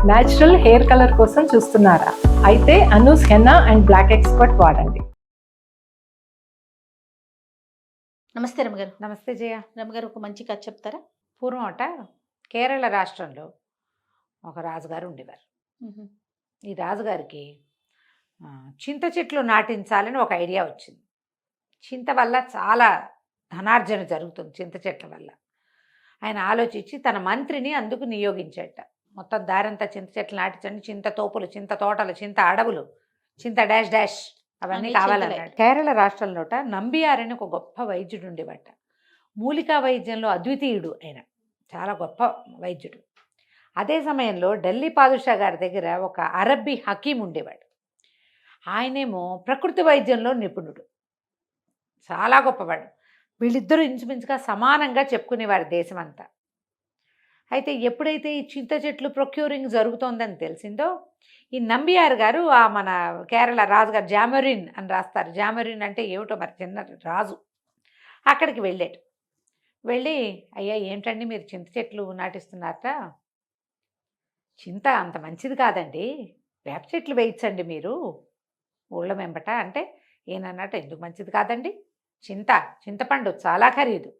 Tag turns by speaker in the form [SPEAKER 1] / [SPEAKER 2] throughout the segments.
[SPEAKER 1] Natural hair colour కోసం చూస్తున్నారా? అయితే Anoos henna and black expert వాడండి.
[SPEAKER 2] నమస్తే రమగారు.
[SPEAKER 3] నమస్తే జయ.
[SPEAKER 2] రమగారు, ఒక మంచి కథ చెప్తారా?
[SPEAKER 3] పూర్వం అట కేరళ రాష్ట్రంలో ఒక రాజుగారు ఉండేవారు. ఈ రాజుగారికి చింత చెట్లు నాటించాలని ఒక ఐడియా వచ్చింది. చింత వల్ల చాలా ధనార్జన జరుగుతుంది. చింత చెట్ల వల్ల ఆయన ఆలోచించి తన మంత్రిని అందుకు నియోగించేట. మొత్తం దారంతా చింత చెట్లు నాటించండి, చింత తోపులు, చింత తోటలు, చింత అడవులు, చింత డాష్ డాష్ అవన్నీ
[SPEAKER 2] అన్ని
[SPEAKER 3] కావాలన్నాడు. కేరళ రాష్ట్రంలోట నంబియార్ అని ఒక గొప్ప వైద్యుడు ఉండేవాట. మూలికా వైద్యంలో అద్వితీయుడు ఆయన, చాలా గొప్ప వైద్యుడు. అదే సమయంలో ఢిల్లీ పాదుషా గారి దగ్గర ఒక అరబ్బీ హకీం ఉండేవాడు. ఆయనేమో ప్రకృతి వైద్యంలో నిపుణుడు, చాలా గొప్పవాడు. వీళ్ళిద్దరూ ఇంచుమించుగా సమానంగా చెప్పుకునేవారు దేశమంతా. అయితే ఎప్పుడైతే ఈ చింత చెట్లు ప్రొక్యూరింగ్ జరుగుతోందని తెలిసిందో, ఈ నంబియార్ గారు మన కేరళ రాజుగారు జామరిన్ అని రాస్తారు, జామరిన్ అంటే ఏమిటో మరి, చిన్న రాజు, అక్కడికి వెళ్ళాడు. వెళ్ళి, అయ్యా ఏమిటండి మీరు చింత చెట్లు నాటిస్తున్నారట, చింత అంత మంచిది కాదండి, వేప చెట్లు వేయించండి మీరు ఊళ్ళ వెంబట అంటే, ఏనన్నట్టు ఎందుకు మంచిది కాదండి, చింతపండు చాలా ఖరీదు,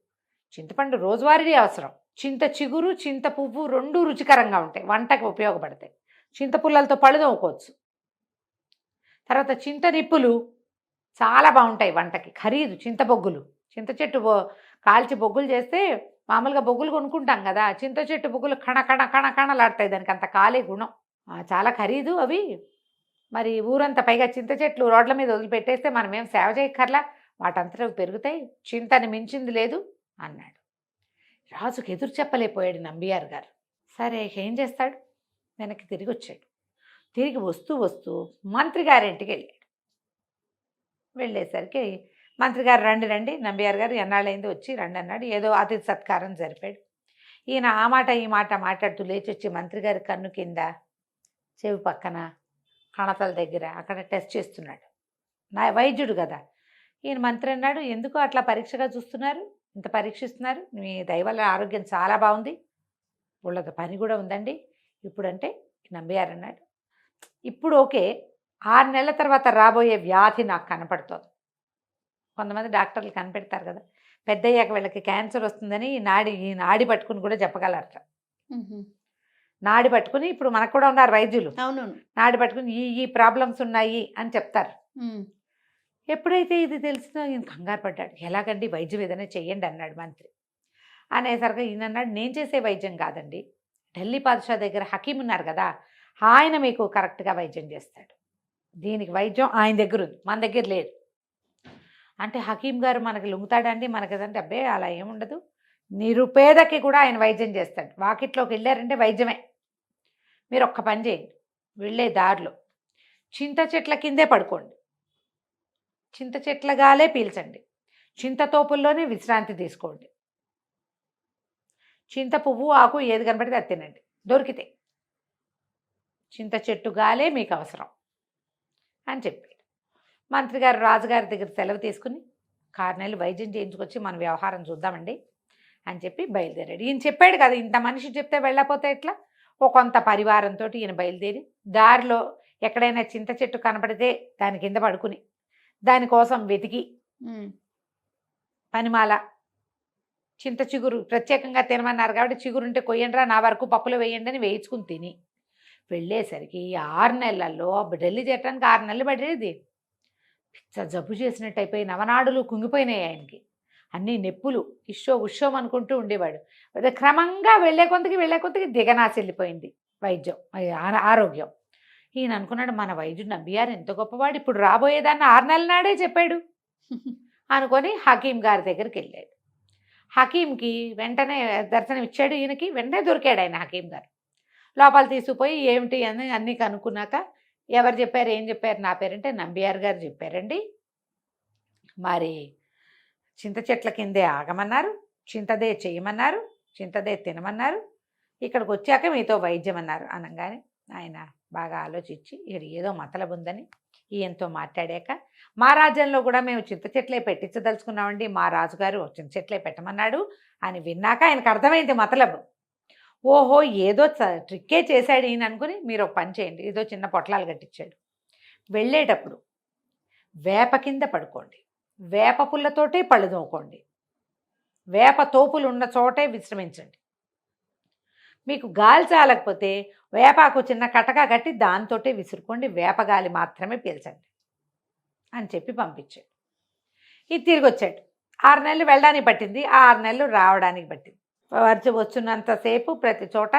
[SPEAKER 3] చింతపండు రోజువారీ అవసరం, చింత చిగురు చింత పువ్వు రెండు రుచికరంగా ఉంటాయి, వంటకు ఉపయోగపడతాయి, చింత పుల్లలతో పళ్ళు తోముకోవచ్చు. తర్వాత చింత నిప్పులు చాలా బాగుంటాయి వంటకి, ఖరీదు. చింత బొగ్గులు, చింత చెట్టు కాల్చి బొగ్గులు చేస్తే మామూలుగా బొగ్గులు కొనుక్కుంటాం కదా, చింత చెట్టు బొగ్గులు కణ కణ కణ కణలాడతాయి, దానికి అంత కాలే గుణం, చాలా ఖరీదు అవి. మరి ఊరంతా, పైగా చింత చెట్లు రోడ్ల మీద వదిలిపెట్టేస్తే మనం ఏం సేవ చేయక్కర్లా, వాటంతటా పెరుగుతాయి, చింతని మించింది లేదు అన్నాడు. రాజుకి ఎదురు చెప్పలేకపోయాడు నంబియార్ గారు. సరే ఏం చేస్తాడు, వెనక్కి తిరిగి వచ్చాడు. తిరిగి వస్తూ వస్తూ మంత్రి గారింటికి వెళ్ళాడు. వెళ్ళేసరికి మంత్రి గారు, రండి రండి, నంబియార్ గారు ఎన్నాళ్ళైంది వచ్చి రండి అన్నాడు. ఏదో అతిథి సత్కారం జరిపాడు. ఈయన ఆ మాట ఈ మాట మాట్లాడుతూ లేచి వచ్చి మంత్రి గారి కన్ను కింద, చెవి పక్కన, కణతల దగ్గర అక్కడ టెస్ట్ చేస్తున్నాడు. నా వైద్యుడు కదా. ఈయన మంత్రి అన్నాడు, ఎందుకు అట్లా పరీక్షగా చూస్తున్నారు, ఇంత పరీక్షిస్తున్నారు, మీ దయవల్ల ఆరోగ్యం చాలా బాగుంది, వాళ్ళకి పని కూడా ఉందండి ఇప్పుడంటే. నంబియార్ అన్నాడు, ఇప్పుడు ఓకే, 6 నెలల తర్వాత రాబోయే వ్యాధి నాకు కనపడుతోంది. కొంతమంది డాక్టర్లు కనిపెడతారు కదా, పెద్దయ్యాక వీళ్ళకి క్యాన్సర్ వస్తుందని ఈ నాడి పట్టుకుని కూడా చెప్పగలరట. నాడి పట్టుకుని, ఇప్పుడు మనకు కూడా ఉన్నారు వైద్యులు,
[SPEAKER 2] అవునవును,
[SPEAKER 3] నాడి పట్టుకుని ఈ ప్రాబ్లమ్స్ ఉన్నాయి అని చెప్తారు. ఎప్పుడైతే ఇది తెలిసిందో ఈయన కంగారు పడ్డాడు. ఎలాగండి, వైద్యం ఏదైనా చెయ్యండి అన్నాడు మంత్రి. అనేసరికి ఈయన అన్నాడు, నేను చేసే వైద్యం కాదండి, ఢిల్లీ పాదుషా దగ్గర హకీం ఉన్నారు కదా, ఆయన మీకు కరెక్ట్గా వైద్యం చేస్తాడు, దీనికి వైద్యం ఆయన దగ్గర ఉంది, మన దగ్గర లేదు. అంటే హకీం గారు మనకి లొంగుతాడండి, మనకదంటే అబ్బే అలా ఏముండదు, నిరుపేదకి కూడా ఆయన వైద్యం చేస్తాడు, వాకిట్లోకి వెళ్ళారంటే వైద్యమే. మీరు ఒక్క పని చేయండి, వెళ్ళే దారిలో చింత చెట్ల కిందే పడుకోండి, చింత చెట్ల గాలే పీల్చండి, చింత తోపుల్లోనే విశ్రాంతి తీసుకోండి, చింత పువ్వు ఆకు ఏది కనబడితే అది తినండి, దొరికితే చింత చెట్టు గాలే మీకు అవసరం అని చెప్పాడు. మంత్రి గారు రాజుగారి దగ్గర సెలవు తీసుకుని 6 నెలలు వైద్యం చేయించుకొచ్చి మన వ్యవహారం చూద్దామండి అని చెప్పి బయలుదేరాడు. ఈయన చెప్పాడు కదా, ఇంత మనిషి చెప్తే వెళ్ళకపోతే ఎట్లా, ఓ కొంత పరివారంతో ఈయన బయలుదేరి దారిలో ఎక్కడైనా చింత చెట్టు కనపడితే దాని కింద పడుకుని దానికోసం వెతికి, పనిమాల, చింత చిగురు ప్రత్యేకంగా తినమన్నారు కాబట్టి చిగురుంటే కొయ్యండిరా, నా వరకు పప్పులో వేయండి అని వేయించుకుని తిని వెళ్ళేసరికి 6 నెలల్లో, ఢిల్లీ చేరడానికి 6 నెలలు పడేది, పిచ్చ జబ్బు చేసినట్టు అయిపోయి నవనాడులు కుంగిపోయినాయి ఆయనకి, అన్నీ నొప్పులు, ఉష్షోం అనుకుంటూ ఉండేవాడు. క్రమంగా వెళ్ళే కొద్దికి దిగనాసి వెళ్ళిపోయింది వైద్యం, ఆరోగ్యం. ఈయన అనుకున్నాడు, మన వైద్యుడు నంబియార్ ఎంత గొప్పవాడు, ఇప్పుడు రాబోయేదాన్ని 6 నెలల నాడే చెప్పాడు అనుకొని హకీం గారి దగ్గరికి వెళ్ళాడు. హకీంకి వెంటనే దర్శనం ఇచ్చాడు. ఈయనకి వెంటనే దొరికాడు ఆయన హకీం గారు. లోపల తీసుకుపోయి ఏమిటి అని అన్నీ కనుక్కున్నాక, ఎవరు చెప్పారు ఏం చెప్పారు, నా పేరంటే నంబియార్ గారు చెప్పారండి, మరి చింత చెట్ల కిందే ఆగమన్నారు, చింతదే చేయమన్నారు, చింతదే తినమన్నారు, ఇక్కడికి వచ్చాక మీతో వైద్యం అన్నారు అనగానే ఆయన బాగా ఆలోచించి, ఇక్కడ ఏదో మతలబు ఉందని ఈయనతో మాట్లాడాక, మా రాజ్యంలో కూడా మేము చింత చెట్లే పెట్టించదలుచుకున్నామండి, మా రాజుగారు చింత చెట్లే పెట్టమన్నాడు అని విన్నాక ఆయనకు అర్థమైంది మతలబు. ఓహో ఏదో ట్రిక్కే చేశాడు ఈయన అనుకుని మీరు ఒక పని చేయండి, ఏదో చిన్న పొట్లాలు కట్టించాడు. వెళ్ళేటప్పుడు వేప కింద పడుకోండి, వేప పుల్లతోటే పళ్ళు తోముకోండి, వేప తోపులు ఉన్న చోటే విశ్రమించండి. మీకు గాలి చాలకపోతే వేపాకు చిన్న కటక కట్టి దాంతోటే విసురుకోండి, వేపగాలి మాత్రమే పీల్చండి అని చెప్పి పంపించాడు. ఇది తిరిగి వచ్చాడు. 6 నెలలు వెళ్ళడానికి పట్టింది, 6 నెలలు రావడానికి పట్టింది. వచ్చినంతసేపు ప్రతి చోట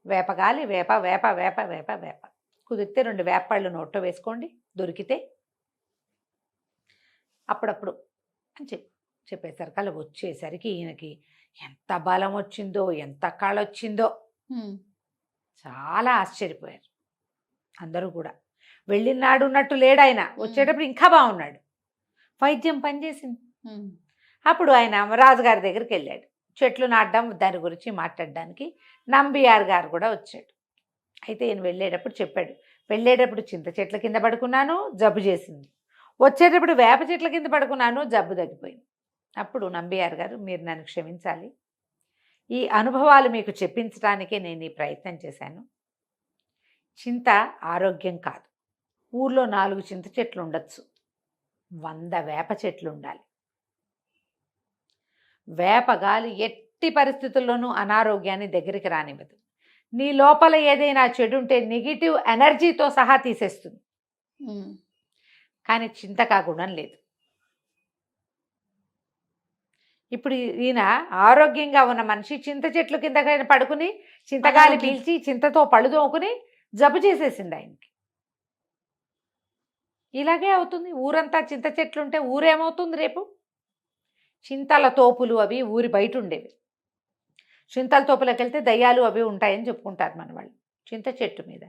[SPEAKER 3] వేపగాలి, వేప వేప వేప వేప వేప. కుదిరితే 2 వేపళ్ళు నోట్లో వేసుకోండి దొరికితే, అప్పుడప్పుడు అని చెప్పేసరికి అలా వచ్చేసరికి ఈయనకి ఎంత బలం వచ్చిందో, ఎంత కళ వచ్చిందో, చాలా ఆశ్చర్యపోయారు అందరూ కూడా. వెళ్ళినాడు ఉన్నట్టు లేడు ఆయన, వచ్చేటప్పుడు ఇంకా బాగున్నాడు. వైద్యం పనిచేసింది. అప్పుడు ఆయన రాజుగారి దగ్గరికి వెళ్ళాడు, చెట్లు నాటడం దాని గురించి మాట్లాడడానికి. నంబియార్ గారు కూడా వచ్చాడు. అయితే ఈయన వెళ్ళేటప్పుడు చెప్పాడు, వెళ్ళేటప్పుడు చింత చెట్ల కింద పడుకున్నాను, జబ్బు చేసింది. వచ్చేటప్పుడు వేప చెట్ల కింద పడుకున్నాను, జబ్బు తగ్గిపోయింది. అప్పుడు నంబియార్ గారు, మీరు నన్ను క్షమించాలి, ఈ అనుభవాలు మీకు చెప్పించడానికే నేను ఈ ప్రయత్నం చేశాను. చింత ఆరోగ్యం కాదు. ఊర్లో 4 చింత చెట్లు ఉండొచ్చు, 100 వేప చెట్లు ఉండాలి. వేప గాలి ఎట్టి పరిస్థితుల్లోనూ అనారోగ్యాన్ని దగ్గరికి రానివ్వదు. నీ లోపల ఏదైనా చెడు ఉంటే నెగిటివ్ ఎనర్జీతో సహా తీసేస్తుంది. కానీ చింతకా గుణం లేదు. ఇప్పుడు ఈయన ఆరోగ్యంగా ఉన్న మనిషి చింత చెట్లు కింద పడుకుని చింతగాలి పీల్చి చింతతో పళ్ళు తోముకుని జబ్బు చేసేసింది ఆయనకి. ఇలాగే అవుతుంది. ఊరంతా చింత చెట్లు ఉంటే ఊరేమవుతుంది రేపు? చింతల తోపులు అవి ఊరి బయట ఉండేవి. చింతల తోపులకు వెళ్తే దయ్యాలు అవి ఉంటాయని చెప్పుకుంటారు మన వాళ్ళు. చింత చెట్టు మీద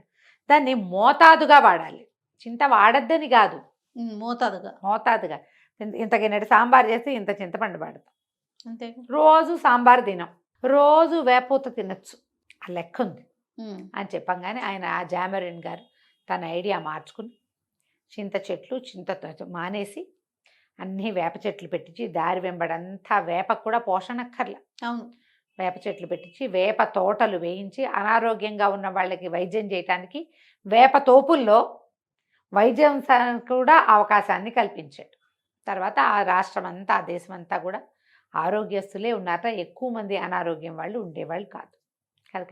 [SPEAKER 3] దాన్ని మోతాదుగా వాడాలి. చింత వాడద్దని కాదు, మోతాదుగా. ఇంతకిన్నటి సాంబార్ చేస్తే ఇంత చింతపండు వాడతాం
[SPEAKER 2] అంతే.
[SPEAKER 3] రోజు సాంబార్ తినం, రోజు వేపూత తినచ్చు, ఆ లెక్క ఉంది అని చెప్పంగానే ఆయన ఆ జామరిన్ గారు తన ఐడియా మార్చుకుని చింత చెట్లు చింత మానేసి అన్నీ వేప చెట్లు పెట్టించి దారి వెంబడంతా వేపకు కూడా పోషణక్కర్లా.
[SPEAKER 2] అవును,
[SPEAKER 3] వేప చెట్లు పెట్టించి వేప తోటలు వేయించి అనారోగ్యంగా ఉన్న వాళ్ళకి వైద్యం చేయటానికి వేప తోపుల్లో వైద్యం కూడా అవకాశాన్ని కల్పించాడు. తర్వాత ఆ రాష్ట్రం అంతా, ఆ దేశం అంతా కూడా ఆరోగ్యస్తులే ఉన్నారట. ఎక్కువ మంది అనారోగ్యం వాళ్ళు ఉండేవాళ్ళు కాదు.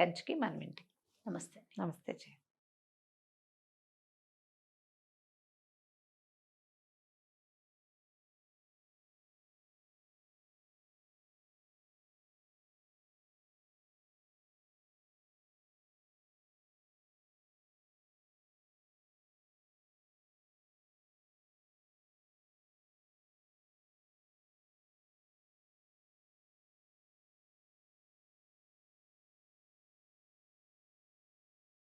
[SPEAKER 3] కంచికి మనం ఇంటికి.
[SPEAKER 2] నమస్తే.
[SPEAKER 3] నమస్తే.